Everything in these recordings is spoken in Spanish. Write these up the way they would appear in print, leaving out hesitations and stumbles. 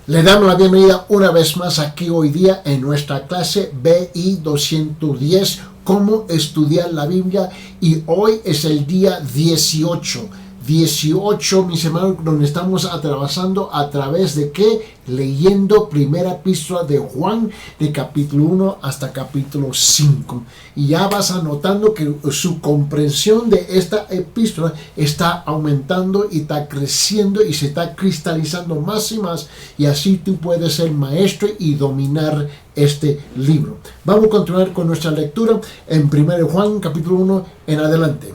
Le damos la bienvenida una vez más aquí hoy día en nuestra clase BI 210, cómo estudiar la Biblia, y hoy es el día 18, mis hermanos, donde estamos atravesando a través de ¿qué? Leyendo primera epístola de Juan, de capítulo 1 hasta capítulo 5. Y ya vas anotando que su comprensión de esta epístola está aumentando y está creciendo y se está cristalizando más y más, y así tú puedes ser maestro y dominar este libro. Vamos a continuar con nuestra lectura en 1 Juan capítulo 1 en adelante.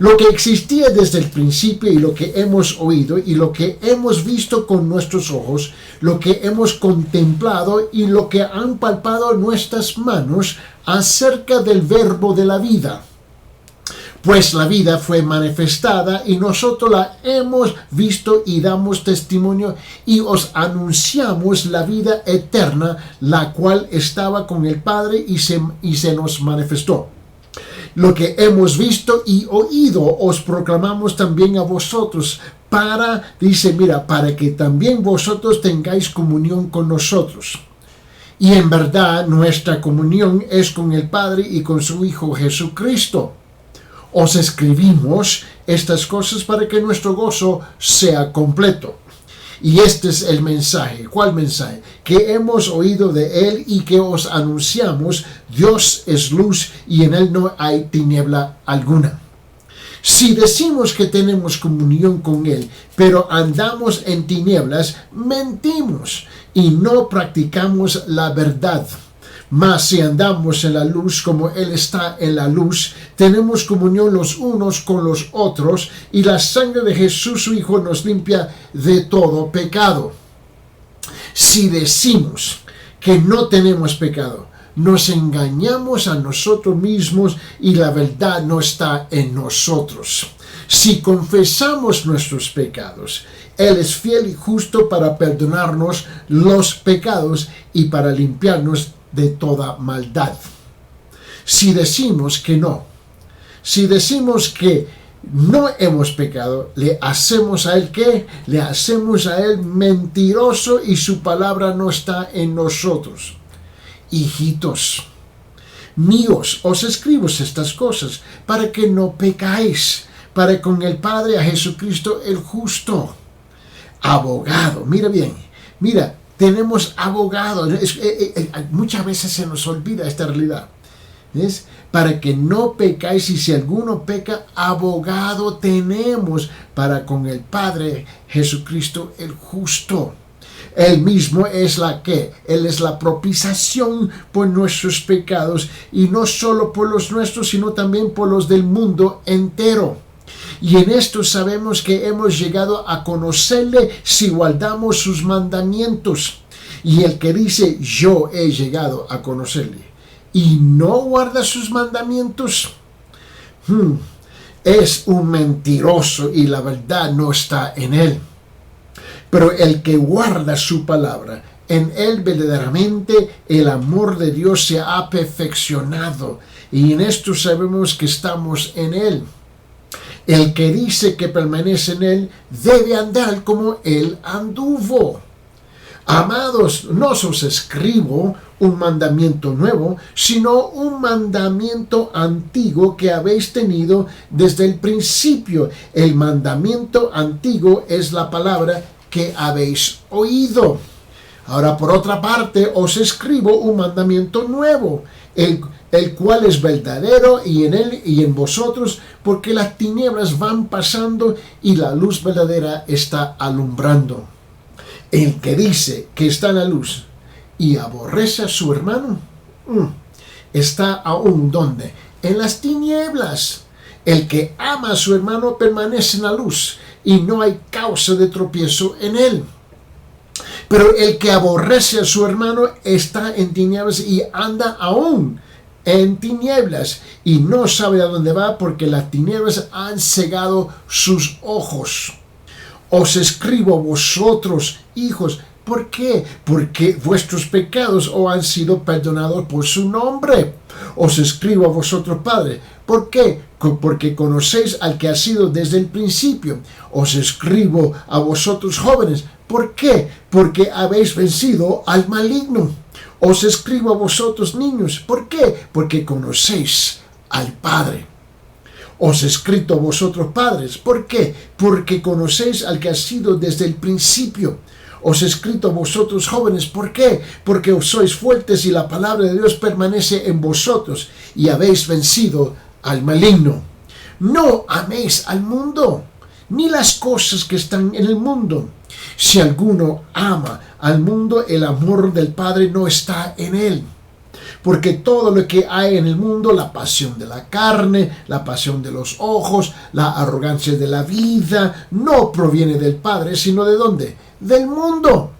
Lo que existía desde el principio y lo que hemos oído y lo que hemos visto con nuestros ojos, lo que hemos contemplado y lo que han palpado nuestras manos acerca del verbo de la vida. Pues la vida fue manifestada y nosotros la hemos visto y damos testimonio y os anunciamos la vida eterna, la cual estaba con el Padre y se nos manifestó. Lo que hemos visto y oído os proclamamos también a vosotros para que también vosotros tengáis comunión con nosotros. Y en verdad nuestra comunión es con el Padre y con su Hijo Jesucristo. Os escribimos estas cosas para que nuestro gozo sea completo. Y este es el mensaje. ¿Cuál mensaje? Que hemos oído de Él y que os anunciamos. Dios es luz y en Él no hay tiniebla alguna. Si decimos que tenemos comunión con Él, pero andamos en tinieblas, mentimos y no practicamos la verdad. Mas si andamos en la luz como Él está en la luz, tenemos comunión los unos con los otros, y la sangre de Jesús su Hijo nos limpia de todo pecado. Si decimos que no tenemos pecado, nos engañamos a nosotros mismos y la verdad no está en nosotros. Si confesamos nuestros pecados, Él es fiel y justo para perdonarnos los pecados y para limpiarnos de toda maldad. Si decimos que no hemos pecado, le hacemos a Él ¿qué? Le hacemos a Él mentiroso y su palabra no está en nosotros. Hijitos míos, os escribo estas cosas para que no pecáis, para con el Padre a Jesucristo el justo, abogado. Mira bien, tenemos abogado. Muchas veces se nos olvida esta realidad. ¿Ves? Para que no pecáis, y si alguno peca, abogado tenemos para con el Padre Jesucristo el justo. Él mismo es Él es la propiciación por nuestros pecados, y no solo por los nuestros, sino también por los del mundo entero. Y en esto sabemos que hemos llegado a conocerle si guardamos sus mandamientos. Y el que dice yo he llegado a conocerle y no guarda sus mandamientos, es un mentiroso y la verdad no está en él. Pero el que guarda su palabra, en él verdaderamente el amor de Dios se ha perfeccionado, y en esto sabemos que estamos en él. El que dice que permanece en Él debe andar como Él anduvo. Amados, no os escribo un mandamiento nuevo, sino un mandamiento antiguo que habéis tenido desde el principio. El mandamiento antiguo es la palabra que habéis oído. Ahora, por otra parte, os escribo un mandamiento nuevo, el cual es verdadero y en Él y en vosotros, porque las tinieblas van pasando y la luz verdadera está alumbrando. El que dice que está en la luz y aborrece a su hermano, está aún ¿dónde? En las tinieblas. El que ama a su hermano permanece en la luz y no hay causa de tropiezo en él. Pero el que aborrece a su hermano está en tinieblas y anda aún en tinieblas y no sabe a dónde va, porque las tinieblas han cegado sus ojos. Os escribo a vosotros, hijos. ¿Por qué? Porque vuestros pecados os han sido perdonados por su nombre. Os escribo a vosotros, padres. ¿Por qué? porque conocéis al que ha sido desde el principio. Os escribo a vosotros jóvenes. ¿Por qué? Porque habéis vencido al maligno. Os escribo a vosotros niños. ¿Por qué? Porque conocéis al Padre. Os he escrito a vosotros padres. ¿Por qué? Porque conocéis al que ha sido desde el principio. Os he escrito a vosotros jóvenes. ¿Por qué? Porque os sois fuertes y la palabra de Dios permanece en vosotros y habéis vencido al maligno. No améis al mundo, ni las cosas que están en el mundo. Si alguno ama al mundo, el amor del Padre no está en él. Porque todo lo que hay en el mundo, la pasión de la carne, la pasión de los ojos, la arrogancia de la vida, no proviene del Padre, sino ¿de dónde? Del mundo.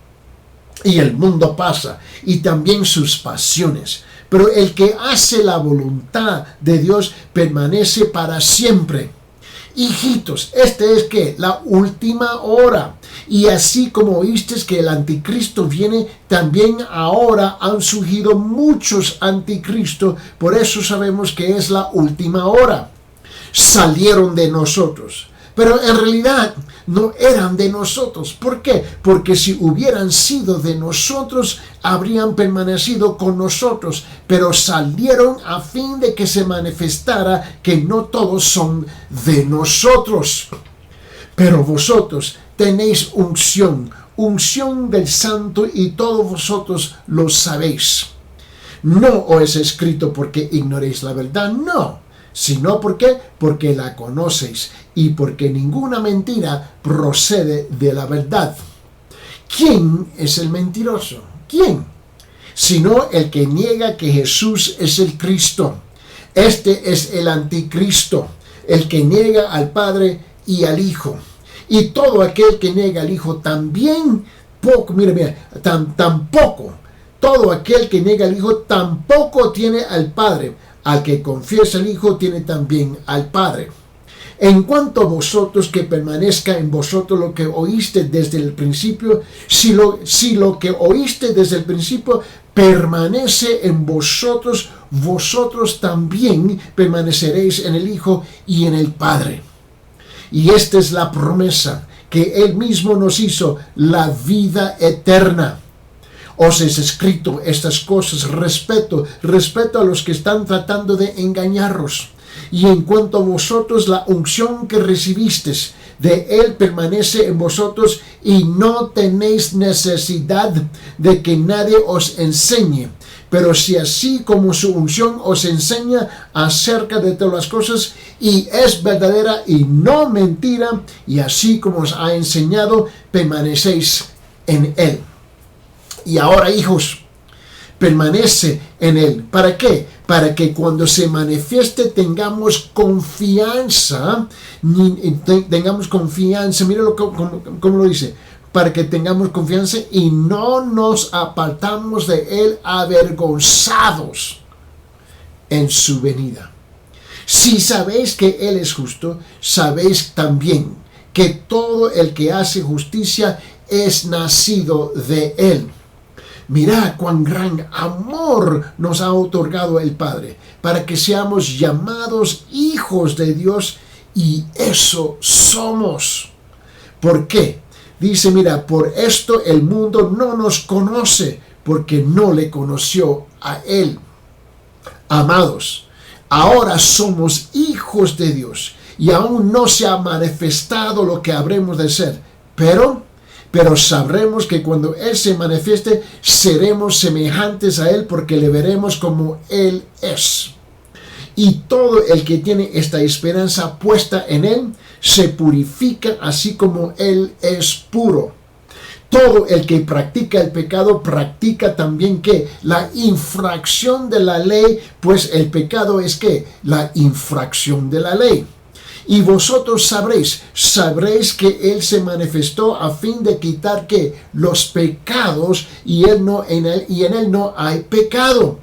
Y el mundo pasa, y también sus pasiones. Pero el que hace la voluntad de Dios permanece para siempre. Hijitos, este es que la última hora. Y así como oísteis que el anticristo viene, también ahora han surgido muchos anticristos. Por eso sabemos que es la última hora. Salieron de nosotros, pero en realidad no eran de nosotros. ¿Por qué? Porque si hubieran sido de nosotros, habrían permanecido con nosotros, pero salieron a fin de que se manifestara que no todos son de nosotros. Pero vosotros tenéis unción del Santo, y todos vosotros lo sabéis. No os he escrito porque ignoréis la verdad, no, sino porque la conocéis y porque ninguna mentira procede de la verdad. ¿Quién es el mentiroso? ¿Quién? Sino el que niega que Jesús es el Cristo. Este es el anticristo, el que niega al Padre y al Hijo. Y todo aquel que niega al Hijo también, tampoco, todo aquel que niega al Hijo tampoco tiene al Padre. Al que confiesa al Hijo tiene también al Padre. En cuanto a vosotros, que permanezca en vosotros lo que oíste desde el principio, si lo que oíste desde el principio permanece en vosotros, vosotros también permaneceréis en el Hijo y en el Padre. Y esta es la promesa que Él mismo nos hizo, la vida eterna. Os he escrito estas cosas respeto a los que están tratando de engañaros. Y en cuanto a vosotros, la unción que recibisteis de Él permanece en vosotros, y no tenéis necesidad de que nadie os enseñe. Pero si así como su unción os enseña acerca de todas las cosas, y es verdadera y no mentira, y así como os ha enseñado, permanecéis en Él. Y ahora, hijos, permanece en Él. ¿Para qué? Para que cuando se manifieste tengamos confianza. Mira cómo lo dice. Para que tengamos confianza y no nos apartamos de Él avergonzados en su venida. Si sabéis que Él es justo, sabéis también que todo el que hace justicia es nacido de Él. Mirad cuán gran amor nos ha otorgado el Padre, para que seamos llamados hijos de Dios, y eso somos. ¿Por qué? Dice, mira, por esto el mundo no nos conoce, porque no le conoció a Él. Amados, ahora somos hijos de Dios, y aún no se ha manifestado lo que habremos de ser, pero sabremos que cuando Él se manifieste, seremos semejantes a Él, porque le veremos como Él es. Y todo el que tiene esta esperanza puesta en Él, se purifica así como Él es puro. Todo el que practica el pecado, practica también ¿qué? La infracción de la ley, pues el pecado es ¿qué? La infracción de la ley. Y vosotros sabréis que Él se manifestó a fin de quitar ¿qué? Los pecados, y en Él no hay pecado.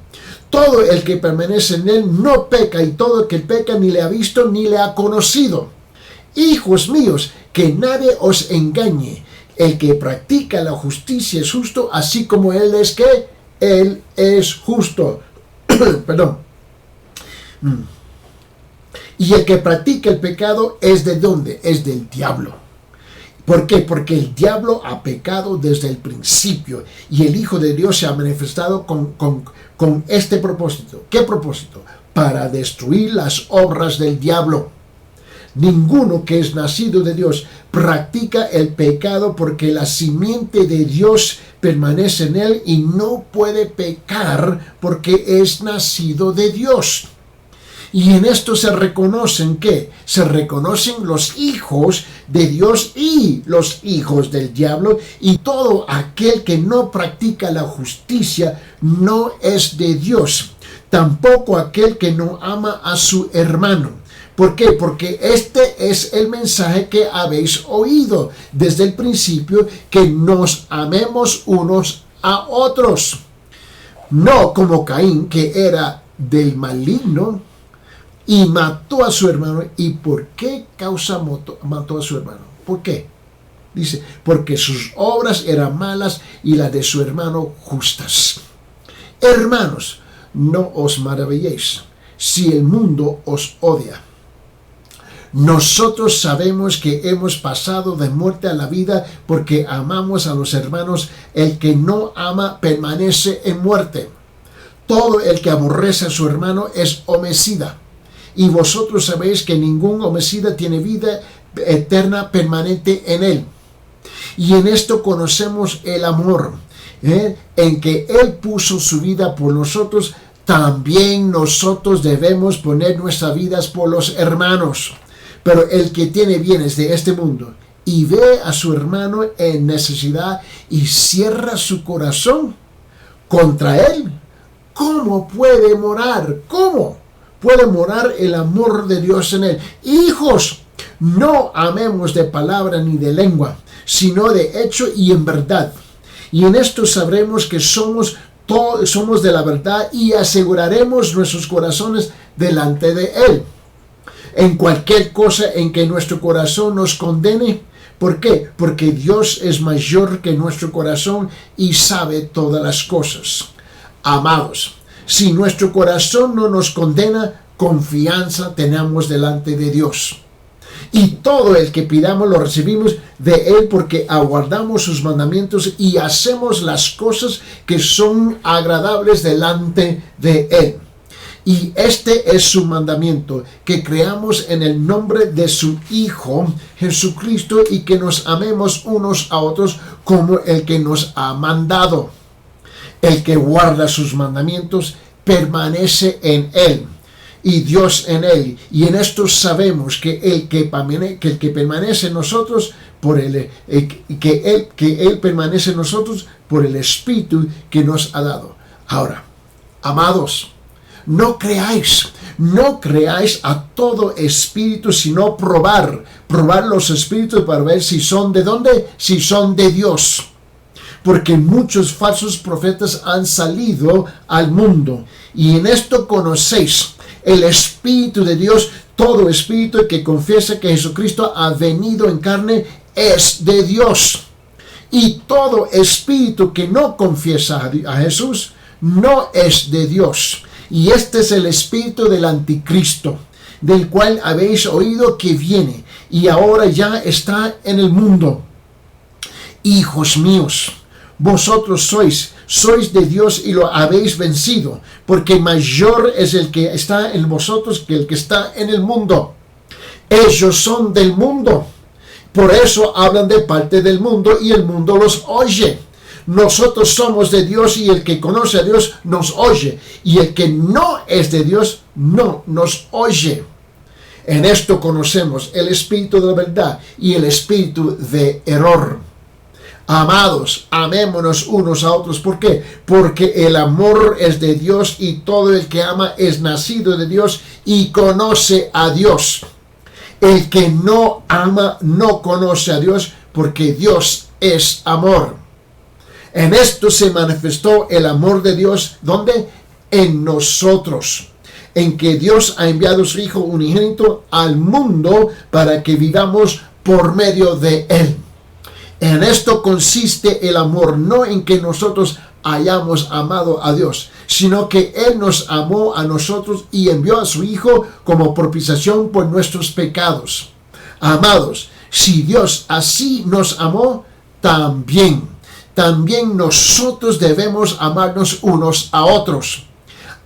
Todo el que permanece en Él no peca, y todo el que peca ni le ha visto ni le ha conocido. Hijos míos, que nadie os engañe. El que practica la justicia es justo, así como Él es ¿qué? Él es justo. Perdón. Y el que practica el pecado es ¿de dónde? Es del diablo. ¿Por qué? Porque el diablo ha pecado desde el principio y el Hijo de Dios se ha manifestado con este propósito. ¿Qué propósito? Para destruir las obras del diablo. Ninguno que es nacido de Dios practica el pecado porque la simiente de Dios permanece en él y no puede pecar porque es nacido de Dios. Y en esto se reconocen ¿qué? Se reconocen los hijos de Dios y los hijos del diablo, y todo aquel que no practica la justicia no es de Dios. Tampoco aquel que no ama a su hermano. ¿Por qué? Porque este es el mensaje que habéis oído desde el principio, que nos amemos unos a otros. No como Caín, que era del maligno y mató a su hermano. ¿Y por qué causa mató a su hermano? ¿Por qué? Dice, porque sus obras eran malas y las de su hermano justas. Hermanos, no os maravilléis si el mundo os odia. Nosotros sabemos que hemos pasado de muerte a la vida porque amamos a los hermanos. El que no ama permanece en muerte. Todo el que aborrece a su hermano es homicida. Y vosotros sabéis que ningún homicida tiene vida eterna permanente en él. Y en esto conocemos el amor, en que Él puso su vida por nosotros. También nosotros debemos poner nuestras vidas por los hermanos. Pero el que tiene bienes de este mundo y ve a su hermano en necesidad y cierra su corazón contra él, ¿cómo puede morar? ¿Cómo puede morar el amor de Dios en él? Hijos, no amemos de palabra ni de lengua, sino de hecho y en verdad. Y en esto sabremos que somos de la verdad y aseguraremos nuestros corazones delante de Él. En cualquier cosa en que nuestro corazón nos condene. ¿Por qué? Porque Dios es mayor que nuestro corazón y sabe todas las cosas. Amados, si nuestro corazón no nos condena, confianza tenemos delante de Dios. Y todo el que pidamos lo recibimos de Él, porque aguardamos sus mandamientos y hacemos las cosas que son agradables delante de Él. Y este es su mandamiento, que creamos en el nombre de su Hijo Jesucristo y que nos amemos unos a otros como el que nos ha mandado. El que guarda sus mandamientos permanece en Él y Dios en Él. Y en esto sabemos que el que permanece en nosotros por Él permanece en nosotros por el Espíritu que nos ha dado. Ahora, amados, no creáis a todo espíritu, sino probar los espíritus para ver si son de dónde, si son de Dios. Porque muchos falsos profetas han salido al mundo. Y en esto conocéis el Espíritu de Dios. Todo espíritu que confiesa que Jesucristo ha venido en carne es de Dios. Y todo espíritu que no confiesa a Jesús no es de Dios. Y este es el espíritu del anticristo, del cual habéis oído que viene y ahora ya está en el mundo. Hijos míos, vosotros sois de Dios y lo habéis vencido, porque mayor es el que está en vosotros que el que está en el mundo. Ellos son del mundo, por eso hablan de parte del mundo y el mundo los oye. Nosotros somos de Dios y el que conoce a Dios nos oye, y el que no es de Dios no nos oye. En esto conocemos el espíritu de la verdad y el espíritu de error. Amados, amémonos unos a otros. ¿Por qué? Porque el amor es de Dios y todo el que ama es nacido de Dios y conoce a Dios. El que no ama no conoce a Dios, porque Dios es amor. En esto se manifestó el amor de Dios, ¿dónde? En nosotros, en que Dios ha enviado a su Hijo unigénito al mundo para que vivamos por medio de Él. En esto consiste el amor, no en que nosotros hayamos amado a Dios, sino que Él nos amó a nosotros y envió a su Hijo como propiciación por nuestros pecados. Amados, si Dios así nos amó, también nosotros debemos amarnos unos a otros.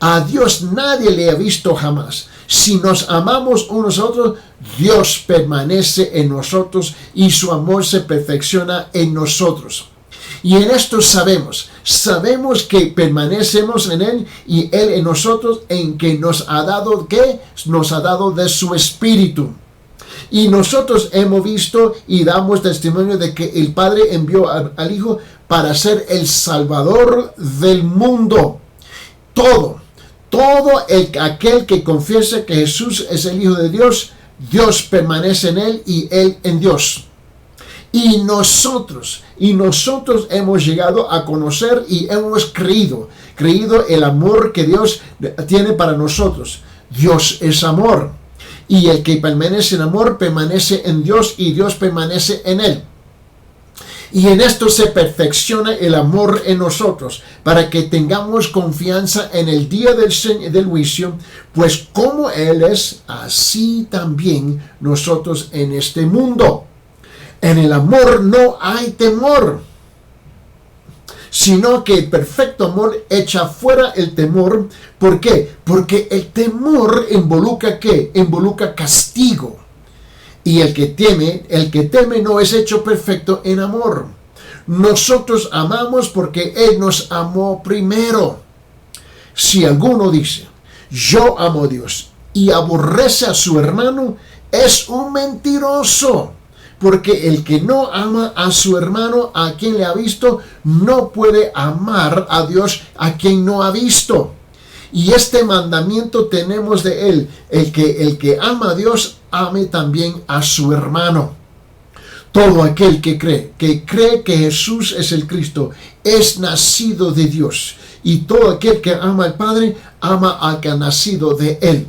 A Dios nadie le ha visto jamás. Si nos amamos unos a otros, Dios permanece en nosotros y su amor se perfecciona en nosotros. Y en esto sabemos que permanecemos en Él y Él en nosotros, en que nos ha dado, ¿qué? Nos ha dado de su Espíritu. Y nosotros hemos visto y damos testimonio de que el Padre envió al Hijo para ser el Salvador del mundo. Aquel que confiesa que Jesús es el Hijo de Dios, Dios permanece en Él y Él en Dios. Y nosotros hemos llegado a conocer y hemos creído el amor que Dios tiene para nosotros. Dios es amor. Y el que permanece en amor permanece en Dios y Dios permanece en Él. Y en esto se perfecciona el amor en nosotros, para que tengamos confianza en el día del juicio, pues como Él es, así también nosotros en este mundo. En el amor no hay temor, sino que el perfecto amor echa fuera el temor. ¿Por qué? Porque el temor involucra ¿qué? Involucra castigo. Y el que teme no es hecho perfecto en amor. Nosotros amamos porque Él nos amó primero. Si alguno dice, yo amo a Dios, y aborrece a su hermano, es un mentiroso. Porque el que no ama a su hermano a quien le ha visto, no puede amar a Dios a quien no ha visto. Y este mandamiento tenemos de Él, el que ama a Dios, ame también a su hermano. Todo aquel que cree que Jesús es el Cristo, es nacido de Dios. Y todo aquel que ama al Padre, ama al que ha nacido de Él.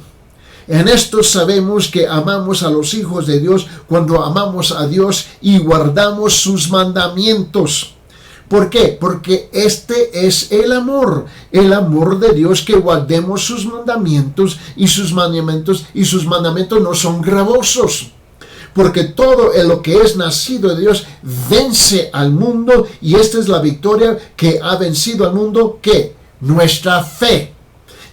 En esto sabemos que amamos a los hijos de Dios cuando amamos a Dios y guardamos sus mandamientos. ¿Por qué? Porque este es el amor de Dios, que guardemos sus mandamientos y sus mandamientos no son gravosos. Porque todo lo que es nacido de Dios vence al mundo, y esta es la victoria que ha vencido al mundo, ¿qué? Nuestra fe.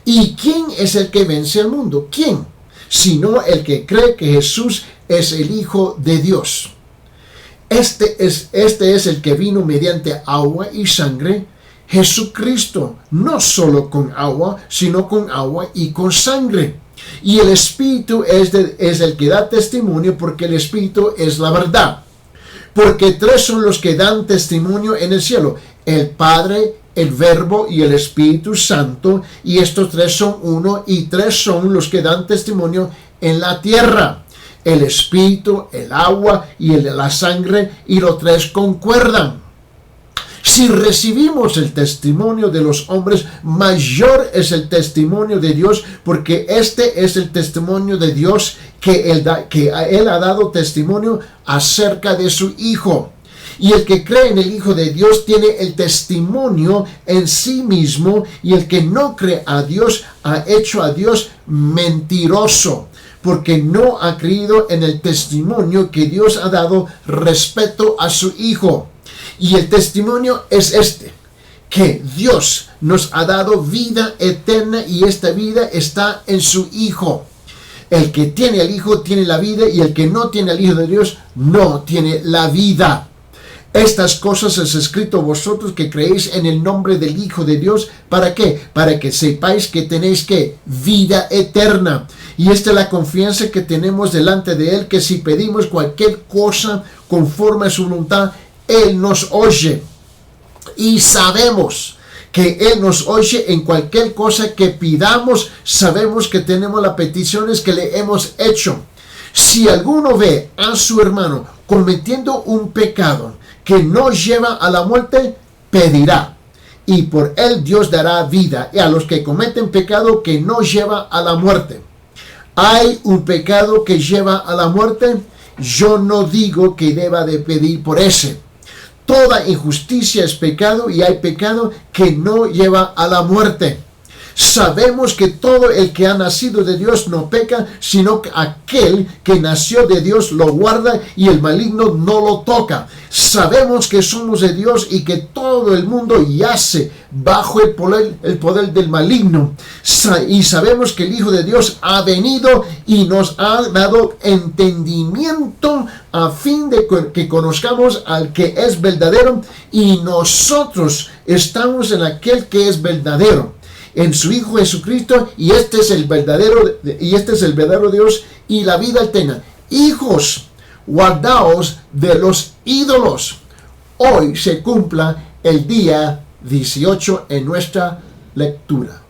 ¿Y quién es el que vence al mundo? ¿Quién? Sino el que cree que Jesús es el Hijo de Dios. Este es el que vino mediante agua y sangre, Jesucristo, no solo con agua, sino con agua y con sangre. Y el Espíritu es el que da testimonio, porque el Espíritu es la verdad. Porque tres son los que dan testimonio en el cielo: el Padre, el Verbo y el Espíritu Santo. Y estos tres son uno, y tres son los que dan testimonio en la tierra: el Espíritu, el agua y la sangre, y los tres concuerdan. Si recibimos el testimonio de los hombres, mayor es el testimonio de Dios, porque este es el testimonio de Dios, que Él ha dado testimonio acerca de su Hijo. Y el que cree en el Hijo de Dios tiene el testimonio en sí mismo, y el que no cree a Dios ha hecho a Dios mentiroso, porque no ha creído en el testimonio que Dios ha dado respecto a su Hijo. Y el testimonio es este: que Dios nos ha dado vida eterna, y esta vida está en su Hijo. El que tiene al Hijo tiene la vida, y el que no tiene al Hijo de Dios no tiene la vida. Estas cosas es escrito vosotros que creéis en el nombre del Hijo de Dios. ¿Para qué? Para que sepáis que tenéis ¿qué? Vida eterna. Y esta es la confianza que tenemos delante de Él, que si pedimos cualquier cosa conforme a su voluntad, Él nos oye. Y sabemos que Él nos oye en cualquier cosa que pidamos. Sabemos que tenemos las peticiones que le hemos hecho. Si alguno ve a su hermano cometiendo un pecado que no lleva a la muerte, pedirá, y por él Dios dará vida. Y a los que cometen pecado que no lleva a la muerte. ¿Hay un pecado que lleva a la muerte? Yo no digo que deba de pedir por ese. Toda injusticia es pecado y hay pecado que no lleva a la muerte. Sabemos que todo el que ha nacido de Dios no peca, sino que aquel que nació de Dios lo guarda y el maligno no lo toca. Sabemos que somos de Dios y que todo el mundo yace bajo el poder del maligno. Y sabemos que el Hijo de Dios ha venido y nos ha dado entendimiento a fin de que conozcamos al que es verdadero, y nosotros estamos en aquel que es verdadero, en su Hijo Jesucristo, y este es el verdadero Dios y la vida eterna. Hijos, guardaos de los ídolos. Hoy se cumpla el día 18 en nuestra lectura.